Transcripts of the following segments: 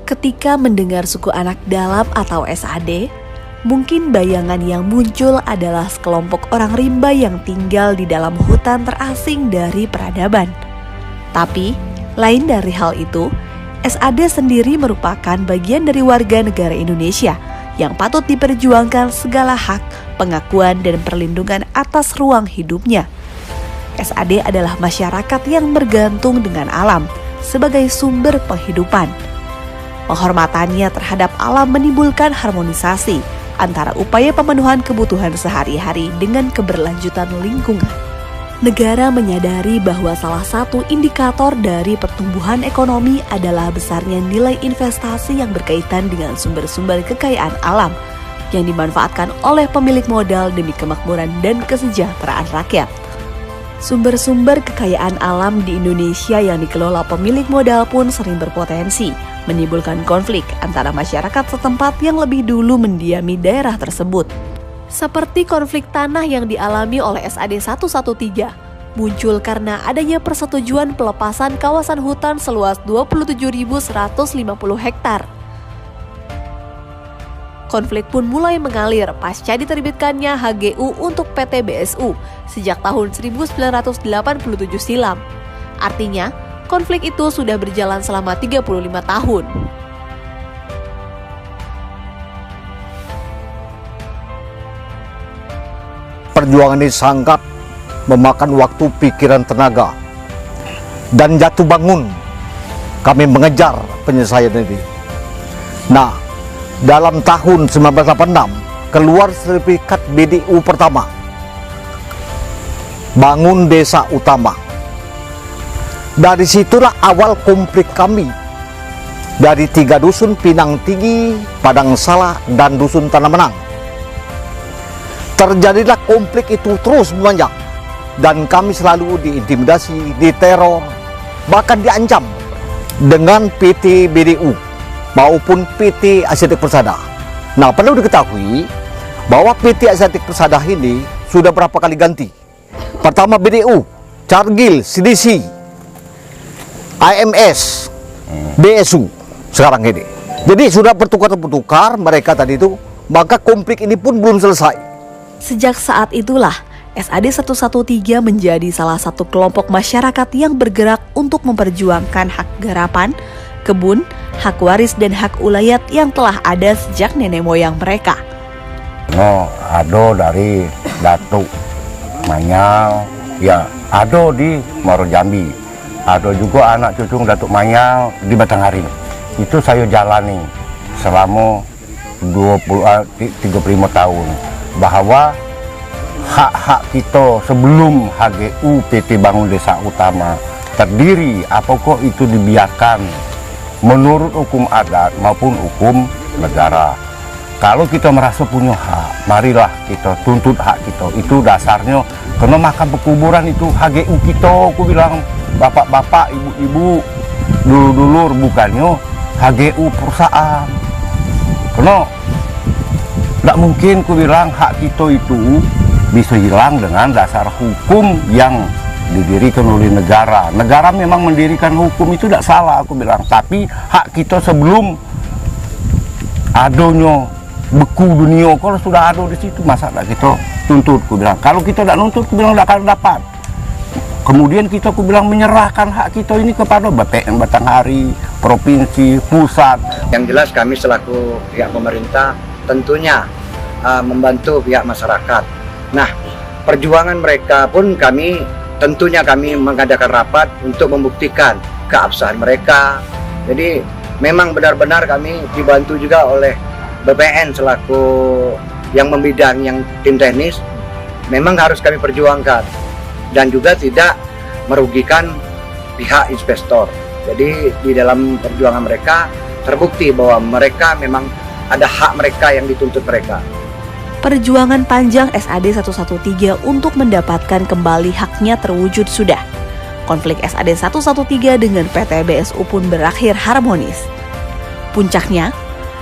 Ketika mendengar suku anak dalam atau SAD, mungkin bayangan yang muncul adalah sekelompok orang rimba yang tinggal di dalam hutan terasing dari peradaban. Tapi, lain dari hal itu, SAD sendiri merupakan bagian dari warga negara Indonesia yang patut diperjuangkan segala hak, pengakuan, dan perlindungan atas ruang hidupnya. SAD adalah masyarakat yang bergantung dengan alam sebagai sumber penghidupan. Penghormatannya terhadap alam menimbulkan harmonisasi antara upaya pemenuhan kebutuhan sehari-hari dengan keberlanjutan lingkungan. Negara menyadari bahwa salah satu indikator dari pertumbuhan ekonomi adalah besarnya nilai investasi yang berkaitan dengan sumber-sumber kekayaan alam yang dimanfaatkan oleh pemilik modal demi kemakmuran dan kesejahteraan rakyat. Sumber-sumber kekayaan alam di Indonesia yang dikelola pemilik modal pun sering berpotensi menimbulkan konflik antara masyarakat setempat yang lebih dulu mendiami daerah tersebut. Seperti konflik tanah yang dialami oleh SAD 113, muncul karena adanya persetujuan pelepasan kawasan hutan seluas 27.150 hektar. Konflik pun mulai mengalir pasca diterbitkannya HGU untuk PT BSU sejak tahun 1987 silam. Artinya, konflik itu sudah berjalan selama 35 tahun. Perjuangan ini sangat memakan waktu, pikiran, tenaga, dan jatuh bangun kami mengejar penyelesaian ini. Nah, dalam tahun 1986 keluar sertifikat BDU pertama, bangun desa utama. Dari situlah awal konflik kami. Dari 3 dusun, Pinang Tinggi, Padang Salah, dan dusun Tanah Menang. Terjadilah konflik itu terus memanjang. Dan kami selalu diintimidasi, diteror, bahkan diancam dengan PT BDU maupun PT Asiatik Persada. Nah, perlu diketahui bahwa PT Asiatik Persada ini sudah berapa kali ganti. Pertama BDU, Cargill, CDC, IMS, BSU sekarang ini. Jadi sudah bertukar-tukar mereka tadi itu, maka konflik ini pun belum selesai. Sejak saat itulah, SAD 113 menjadi salah satu kelompok masyarakat yang bergerak untuk memperjuangkan hak garapan, kebun, hak waris dan hak ulayat yang telah ada sejak nenek moyang mereka. Ado dari Datuk Manyal, ya ado di Muaro Jambi, ado juga anak cucu Datuk Manyal di Batanghari. Itu saya jalani selama 35 tahun, bahwa hak-hak kita sebelum HGU PT Bangun Desa Utama terdiri, apakah itu dibiarkan menurut hukum adat maupun hukum negara. Kalau kita merasa punya hak, marilah kita tuntut hak kita. Itu dasarnya, karena makam pekuburan itu HGU kita, aku bilang, bapak-bapak, ibu-ibu, dulur-dulur, bukannya HGU perusahaan. Karena tidak mungkin aku bilang hak kita itu bisa hilang dengan dasar hukum yang didirikan oleh negara. Negara memang mendirikan hukum, itu tidak salah aku bilang. Tapi hak kita sebelum adanya beku dunia, kalau sudah ada di situ, masa tidak kita tuntut, aku bilang. Kalau kita tidak nuntut, aku bilang tidak akan dapat. Kemudian kita, aku bilang, menyerahkan hak kita ini kepada BPN Batanghari, provinsi, pusat. Yang jelas kami selaku pihak pemerintah tentunya membantu pihak masyarakat. Nah, perjuangan mereka pun tentunya kami mengadakan rapat untuk membuktikan keabsahan mereka. Jadi memang benar-benar kami dibantu juga oleh BPN selaku yang membidang yang tim teknis. Memang harus kami perjuangkan dan juga tidak merugikan pihak investor. Jadi di dalam perjuangan mereka terbukti bahwa mereka memang ada hak mereka yang dituntut mereka. Perjuangan panjang SAD 113 untuk mendapatkan kembali haknya terwujud sudah. Konflik SAD 113 dengan PT BSU pun berakhir harmonis. Puncaknya,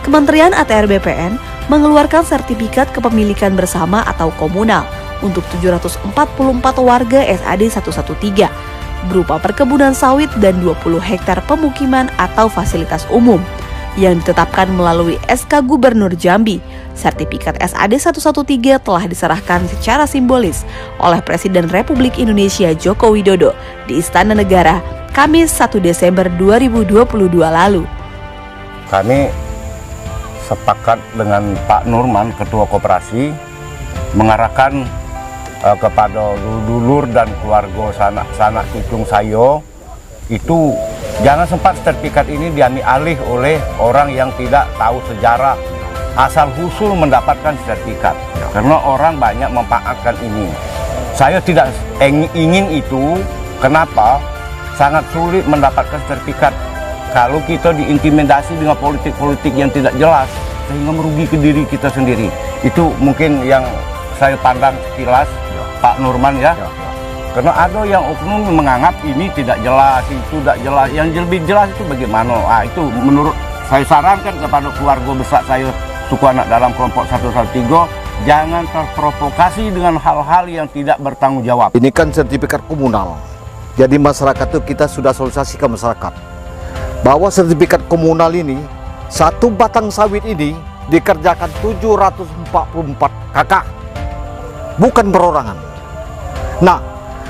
Kementerian ATR BPN mengeluarkan sertifikat kepemilikan bersama atau komunal untuk 744 warga SAD 113 berupa perkebunan sawit dan 20 hektar pemukiman atau fasilitas umum yang ditetapkan melalui SK Gubernur Jambi. Sertifikat SAD 113 telah diserahkan secara simbolis oleh Presiden Republik Indonesia Joko Widodo di Istana Negara Kamis 1 Desember 2022 lalu. Kami sepakat dengan Pak Nurman, Ketua Koperasi, mengarahkan kepada dulur dan keluarga sanak cucung sayo itu jangan sempat sertifikat ini diambil alih oleh orang yang tidak tahu sejarah, asal usul mendapatkan sertifikat, karena orang banyak memanfaatkan ini. Saya tidak ingin itu. Kenapa? Sangat sulit mendapatkan sertifikat kalau kita diintimidasi dengan politik-politik yang tidak jelas sehingga merugi ke diri kita sendiri. Itu mungkin yang saya pandang sekilas, Pak Nurman ya. Karena ada yang oknum menganggap ini tidak jelas, itu tidak jelas. Yang lebih jelas itu bagaimana? Itu menurut saya sarankan kepada keluarga besar saya, suku anak dalam kelompok 113, jangan terprovokasi dengan hal-hal yang tidak bertanggung jawab. Ini kan sertifikat komunal. Jadi masyarakat itu kita sudah sosialisasi ke masyarakat bahwa sertifikat komunal ini, satu batang sawit ini dikerjakan 744 kakak, bukan perorangan. Nah,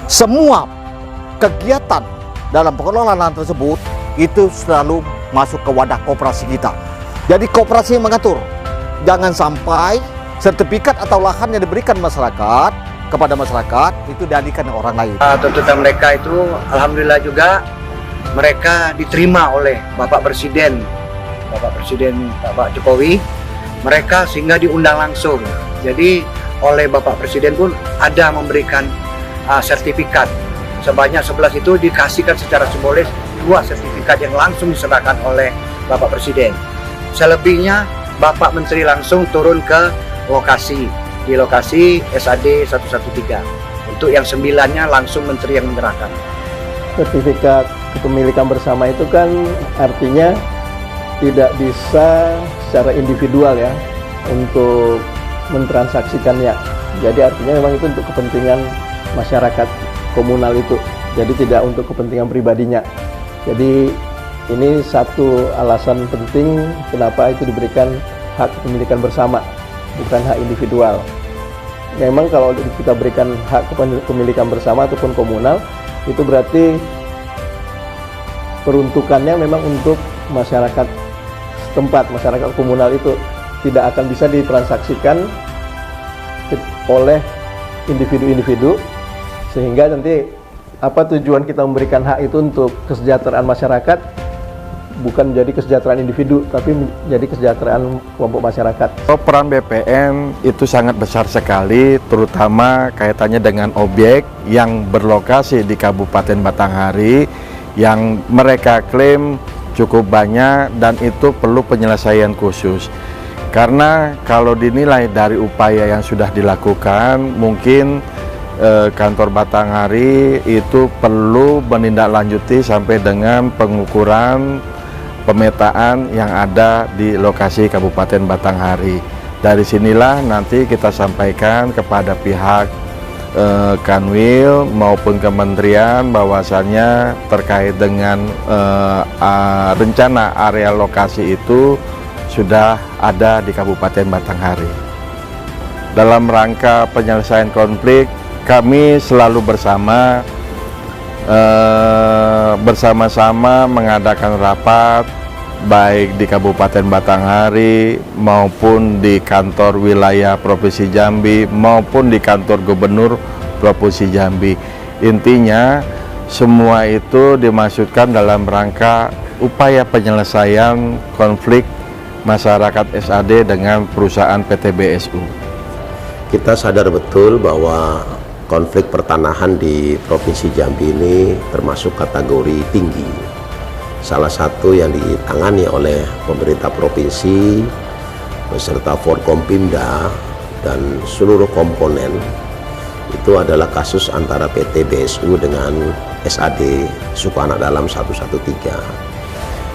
semua kegiatan dalam pengelolaan lahan tersebut itu selalu masuk ke wadah koperasi kita. Jadi koperasi yang mengatur, jangan sampai sertifikat atau lahan yang diberikan masyarakat kepada masyarakat itu dialihkan orang lain. Tuntutan mereka itu alhamdulillah juga mereka diterima oleh Bapak Presiden Bapak Jokowi. Mereka sehingga diundang langsung. Jadi oleh Bapak Presiden pun ada memberikan sertifikat sebanyak 11 itu dikasihkan secara simbolis 2 sertifikat yang langsung diserahkan oleh Bapak Presiden. Selebihnya Bapak Menteri langsung turun ke lokasi, di lokasi SAD 113. Untuk yang 9-nya langsung Menteri yang menyerahkan. Sertifikat kepemilikan bersama itu kan artinya tidak bisa secara individual ya untuk mentransaksikannya. Jadi artinya memang itu untuk kepentingan masyarakat komunal itu. Jadi tidak untuk kepentingan pribadinya. Jadi ini satu alasan penting kenapa itu diberikan hak kepemilikan bersama, bukan hak individual. Memang kalau kita berikan hak kepemilikan bersama ataupun komunal, itu berarti peruntukannya memang untuk masyarakat setempat, masyarakat komunal itu tidak akan bisa ditransaksikan oleh individu-individu, sehingga nanti apa tujuan kita memberikan hak itu untuk kesejahteraan masyarakat, bukan menjadi kesejahteraan individu, tapi menjadi kesejahteraan kelompok masyarakat. Peran BPN itu sangat besar sekali, terutama kaitannya dengan objek yang berlokasi di Kabupaten Batanghari yang mereka klaim cukup banyak dan itu perlu penyelesaian khusus. Karena kalau dinilai dari upaya yang sudah dilakukan, mungkin kantor Batanghari itu perlu menindaklanjuti sampai dengan pengukuran pemetaan yang ada di lokasi Kabupaten Batanghari. Dari sinilah nanti kita sampaikan kepada pihak Kanwil maupun kementerian bahwasannya terkait dengan rencana area lokasi itu sudah ada di Kabupaten Batanghari. Dalam rangka penyelesaian konflik, kami selalu bersama-sama mengadakan rapat baik di Kabupaten Batanghari maupun di kantor wilayah Provinsi Jambi maupun di kantor Gubernur Provinsi Jambi. Intinya semua itu dimaksudkan dalam rangka upaya penyelesaian konflik masyarakat SAD dengan perusahaan PT BSU. Kita sadar betul bahwa konflik pertanahan di Provinsi Jambi ini termasuk kategori tinggi. Salah satu yang ditangani oleh pemerintah provinsi beserta Forkompimda dan seluruh komponen itu adalah kasus antara PT BSU dengan SAD Suku Anak Dalam 113.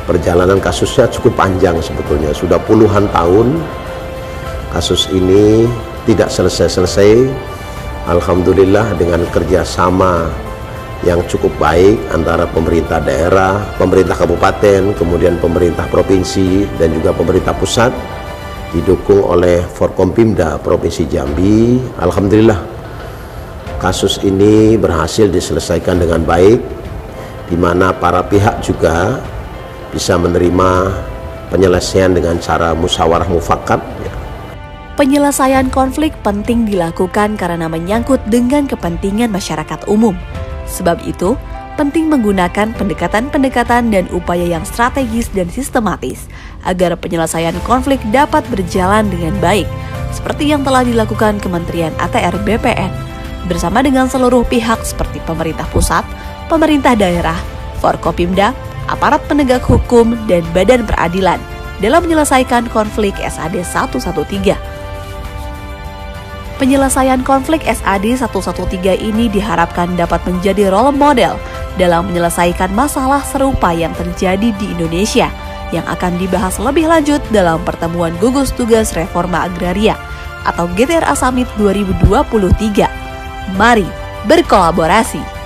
Perjalanan kasusnya cukup panjang sebetulnya, sudah puluhan tahun kasus ini tidak selesai-selesai. Alhamdulillah dengan kerjasama yang cukup baik antara pemerintah daerah, pemerintah kabupaten, kemudian pemerintah provinsi dan juga pemerintah pusat, didukung oleh Forkompimda Provinsi Jambi. Alhamdulillah kasus ini berhasil diselesaikan dengan baik, di mana para pihak juga bisa menerima penyelesaian dengan cara musyawarah mufakat. Penyelesaian konflik penting dilakukan karena menyangkut dengan kepentingan masyarakat umum. Sebab itu, penting menggunakan pendekatan-pendekatan dan upaya yang strategis dan sistematis agar penyelesaian konflik dapat berjalan dengan baik, seperti yang telah dilakukan Kementerian ATR BPN bersama dengan seluruh pihak seperti pemerintah pusat, pemerintah daerah, Forkopimda, aparat penegak hukum, dan badan peradilan dalam menyelesaikan konflik SAD 113. Penyelesaian konflik SAD 113 ini diharapkan dapat menjadi role model dalam menyelesaikan masalah serupa yang terjadi di Indonesia yang akan dibahas lebih lanjut dalam pertemuan gugus tugas reforma agraria atau GTRA Summit 2023. Mari berkolaborasi.